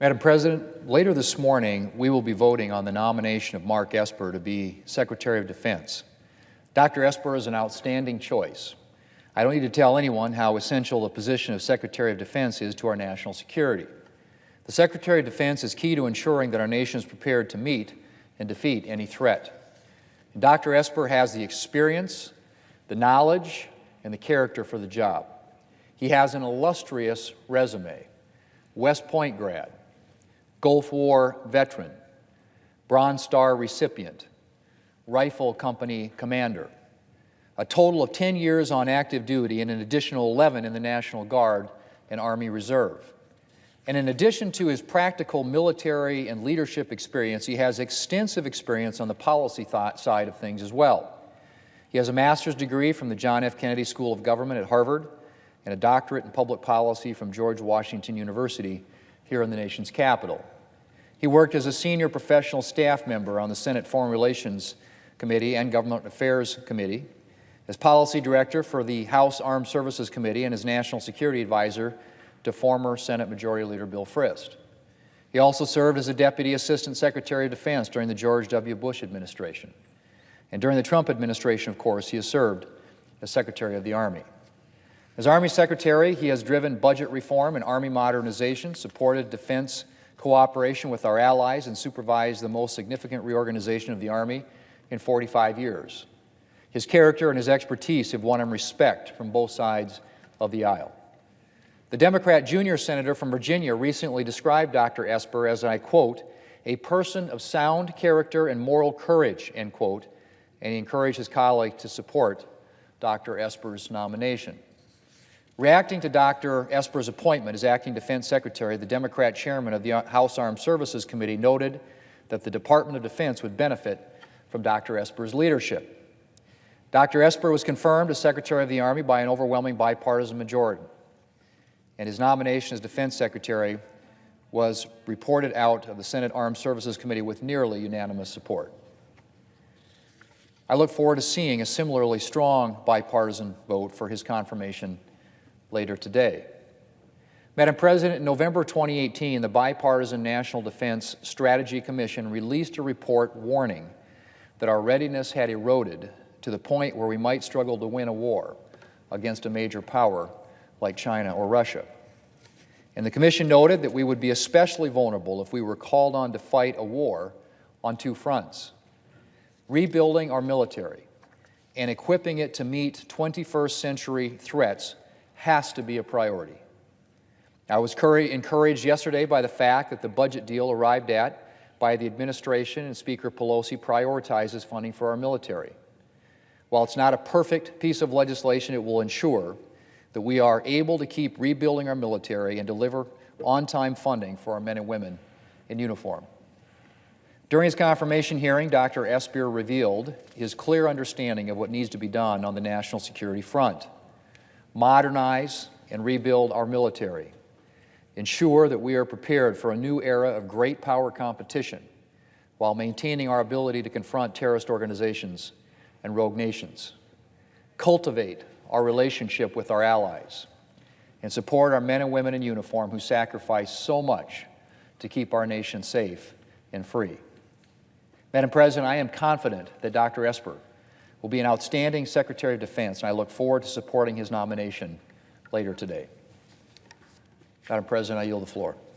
Madam President, later this morning, we will be voting on the nomination of Mark Esper to be Secretary of Defense. Dr. Esper is an outstanding choice. I don't need to tell anyone how essential the position of Secretary of Defense is to our national security. The Secretary of Defense is key to ensuring that our nation is prepared to meet and defeat any threat. And Dr. Esper has the experience, the knowledge, and the character for the job. He has an illustrious resume: West Point grad, Gulf War veteran, Bronze Star recipient, Rifle Company commander, a total of 10 years on active duty and an additional 11 in the National Guard and Army Reserve. And in addition to his practical military and leadership experience, he has extensive experience on the policy side of things as well. He has a master's degree from the John F. Kennedy School of Government at Harvard and a doctorate in public policy from George Washington University here in the nation's capital. He worked as a senior professional staff member on the Senate Foreign Relations Committee and Government Affairs Committee, as policy director for the House Armed Services Committee, and as national security advisor to former Senate Majority Leader Bill Frist. He also served as a Deputy Assistant Secretary of Defense during the George W. Bush administration. And during the Trump administration, of course, he has served as Secretary of the Army. As Army Secretary, he has driven budget reform and Army modernization, supported defense cooperation with our allies, and supervised the most significant reorganization of the Army in 45 years. His character and his expertise have won him respect from both sides of the aisle. The Democrat junior senator from Virginia recently described Dr. Esper as, and I quote, "a person of sound character and moral courage," end quote, and he encouraged his colleague to support Dr. Esper's nomination. Reacting to Dr. Esper's appointment as Acting Defense Secretary, the Democrat chairman of the House Armed Services Committee noted that the Department of Defense would benefit from Dr. Esper's leadership. Dr. Esper was confirmed as Secretary of the Army by an overwhelming bipartisan majority, and his nomination as Defense Secretary was reported out of the Senate Armed Services Committee with nearly unanimous support. I look forward to seeing a similarly strong bipartisan vote for his confirmation later today. Madam President, in November 2018, the Bipartisan National Defense Strategy Commission released a report warning that our readiness had eroded to the point where we might struggle to win a war against a major power like China or Russia. And the Commission noted that we would be especially vulnerable if we were called on to fight a war on two fronts: rebuilding our military and equipping it to meet 21st century threats has to be a priority. I was encouraged yesterday by the fact that the budget deal arrived at by the administration and Speaker Pelosi prioritizes funding for our military. While it's not a perfect piece of legislation, it will ensure that we are able to keep rebuilding our military and deliver on-time funding for our men and women in uniform. During his confirmation hearing, Dr. Esper revealed his clear understanding of what needs to be done on the national security front: modernize and rebuild our military, ensure that we are prepared for a new era of great power competition while maintaining our ability to confront terrorist organizations and rogue nations, cultivate our relationship with our allies, and support our men and women in uniform who sacrifice so much to keep our nation safe and free. Madam President, I am confident that Dr. Esper will be an outstanding Secretary of Defense, and I look forward to supporting his nomination later today. Madam President, I yield the floor.